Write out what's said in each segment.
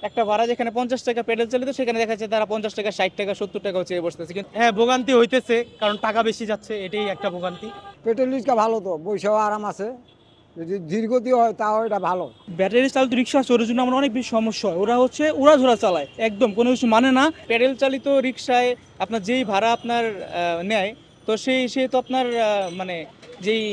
একটা ভাড়া যেখানে 50 টাকা পেডেল চালিত সেখানে দেখা যাচ্ছে তারা 50 টাকা 60 টাকা 70 টাকাও চেয়ে বসতেছে। কিন্তু হ্যাঁ, ভোগান্তি হইতেছে, কারণ টাকা বেশি যাচ্ছে, এটাই একটা ভোগান্তি। পেট্রোল রিক্সা ভালো, তো বৈশাও আরাম আছে, যদি ধীরগতি হয় তাও এটা ভালো। ব্যাটারি চালিত রিক্সা আছে, ওর জন্য আমার অনেক বেশি সমস্যা হয়। ওরা হচ্ছে উড়াধুরা চালায়, একদম কোনো কিছু মানে না। পেডেল চালিত রিকশায় আপনার যেই ভাড়া আপনার নেয়, তো সেই তো আপনার মানে যেই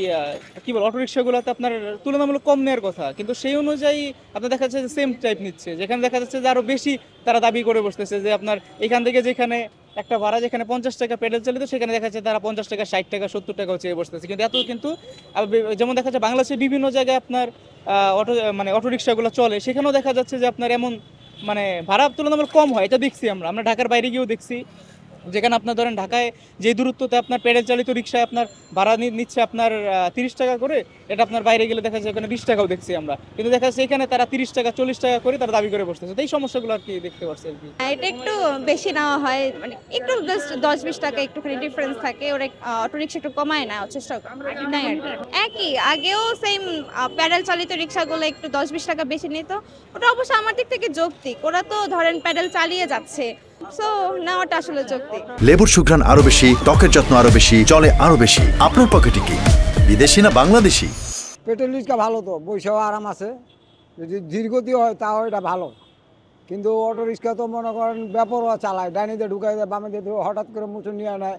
কি বল অটো রিক্সাগুলোতে আপনার তুলনামূলক কম নেওয়ার কথা, কিন্তু সেই অনুযায়ী আপনার দেখা যাচ্ছে যে সেম টাইপ নিচ্ছে, যেখানে দেখা যাচ্ছে যে আরো বেশি তারা দাবি করে বসতেছে যে আপনার এখান থেকে যেখানে একটা ভাড়া যেখানে 50 টাকা পেডেল চালিত সেখানে দেখা যাচ্ছে তারা 50 টাকা 60 টাকা 70 টাকাও চেয়ে বসতেছে। কিন্তু এত কিন্তু যেমন দেখা যাচ্ছে বাংলাদেশের বিভিন্ন জায়গায় আপনার অটো রিক্সাগুলো চলে, সেখানেও দেখা যাচ্ছে যে আপনার এমন ভাড়া তুলনামূলক কম হয়। এটা দেখছি আমরা ঢাকার বাইরে গিয়েও দেখছি, যেখানে আপনার ধরেন ঢাকায় যে দূরত্বতে আপনার পেডেল চালিত রিক্সায় আপনার ভাড়া নিচ্ছে আপনার 30 টাকা করে, এটা আপনার বাইরে গেলে দেখা যাচ্ছে ওখানে 20 টাকাও দেখছি আমরা। কিন্তু দেখা যাচ্ছে এখানে তারা 30 টাকা 40 টাকা করে তারা দাবি করে বসতেছে। তো এই সমস্যাগুলো আর কি দেখতে পাচ্ছি আর কি। এটা একটু বেশি নেওয়া হয়, মানে একটু জাস্ট 10-20 টাকা একটুখানি ডিফারেন্স থাকে। ওরা অটো রিক্সা একটু কমায় না চেষ্টা নাই আর কি। একই আগেও সেম প্যাডেল চালিত রিক্সাগুলো একটু 10-20 টাকা বেশি নিত। ওটা অবশ্য আমার দিক থেকে যৌক্তিক, ওরা তো ধরেন প্যাডেল চালিয়ে যাচ্ছে, সো নেওয়াটা আসলে যৌক্তিক। লেবুর সুঘ্রাণ আরো বেশি, ত্বকের যত্ন আরো বেশি, চলে আরো বেশি। আপনার পকেটে কি বিদেশি না বাংলাদেশি? পেট্রোল রিক্সা ভালো, তো বৈশাও আরাম আছে, যদি ধীরগতি হয় তাও এটা ভালো। কিন্তু অটো রিক্সা তো মনে করেন বেপরোয়া চালায়, ডাইনিতে ঢুকাই দেয়, বামে দিয়ে হঠাৎ করে মুচুন নিয়ে নেয়,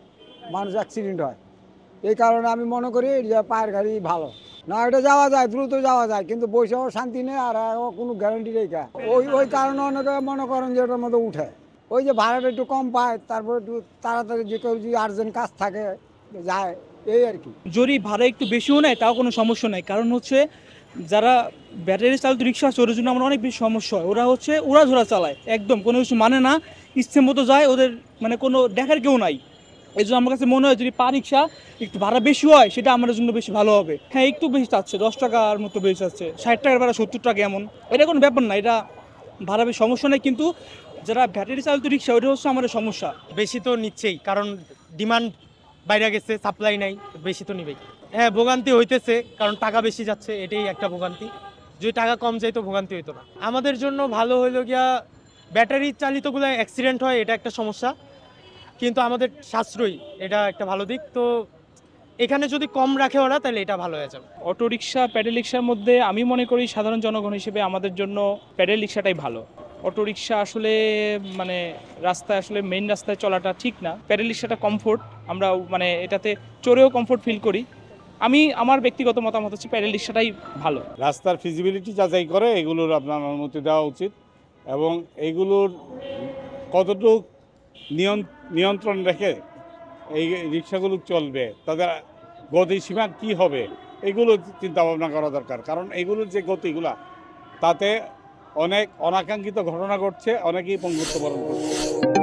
মানুষ অ্যাক্সিডেন্ট হয়। এই কারণে আমি মনে করি যে পায়ের গাড়ি ভালো। না, এটা যাওয়া যায়, দ্রুত যাওয়া যায়, কিন্তু বৈশাও শান্তি নেই, আর কোনো গ্যারান্টি নেই। ওই কারণে অনেকে মনে করেন যে ওটার মধ্যে উঠে, ওই যে ভাড়াটা একটু কম পায়, তারপর একটু তাড়াতাড়ি যে কেউ যদি আর্জেন্ট কাজ থাকে যায়, এই আর কি। যদি ভাড়া একটু বেশিও নেয় তাও কোনো সমস্যা নাই, কারণ হচ্ছে যারা ব্যাটারি চালিত রিক্সা আছে ওর জন্য আমার অনেক বেশি সমস্যা হয়। ওরা হচ্ছে উড়াধুরা চালায়, একদম কোনো কিছু মানে না, ইচ্ছে মতো যায়, ওদের কোনো দেখার কেউ নাই। এই জন্য আমার কাছে মনে হয় যদি রিক্সা একটু ভাড়া বেশি হয় সেটা আমাদের জন্য বেশি ভালো হবে। হ্যাঁ, একটু বেশি চাচ্ছে, 10 টাকার মতো বেশি চাচ্ছে, 60 টাকার ভাড়া 70 টাকা, এমন এটা কোনো ব্যাপার না, এটা ভাড়া বেশি সমস্যা নেই। কিন্তু যারা ব্যাটারি চালিত রিক্সা ওইটা হচ্ছে আমাদের সমস্যা। বেশি তো নিচ্ছেই, কারণ ডিমান্ড বাইরে গেছে, সাপ্লাই নাই, বেশি তো নিবেই। হ্যাঁ, ভোগান্তি হইতেছে, কারণ টাকা বেশি যাচ্ছে, এটাই একটা ভোগান্তি। যদি টাকা কম যায় তো ভোগান্তি হইতো না। আমাদের জন্য ভালো হইলো গিয়া ব্যাটারি চালিতগুলো অ্যাক্সিডেন্ট হয়, এটা একটা সমস্যা, কিন্তু আমাদের সাশ্রয়ী, এটা একটা ভালো দিক। তো এখানে যদি কম রাখে ওরা, তাহলে এটা ভালো হয়ে যাবে। অটো রিক্সা প্যাডেল রিক্সার মধ্যে আমি মনে করি সাধারণ জনগণ হিসেবে আমাদের জন্য প্যাডেল রিক্সাটাই ভালো। অটো রিক্সা আসলে রাস্তায় আসলে মেইন রাস্তায় চলাটা ঠিক না। প্যাডেল রিক্সাটা কমফোর্ট, আমরা এটাতে চড়েও কমফোর্ট ফিল করি। আমার ব্যক্তিগত মতামত হচ্ছে প্যাডেল রিক্সাটাই ভালো। রাস্তার ফিজিবিলিটি যাচাই করে এগুলোর আপনার অনুমতি দেওয়া উচিত, এবং এইগুলোর কতটুকু নিয়ন্ত্রণ রেখে এই রিক্সাগুলো চলবে, তাদের গতিসীমা কি হবে, এগুলো চিন্তা ভাবনা করা দরকার। কারণ এগুলোর যে গতিগুলা, তাতে অনেক অনাকাঙ্ক্ষিত ঘটনা ঘটছে, অনেকেই পঙ্গুত্ব বরণ করছে।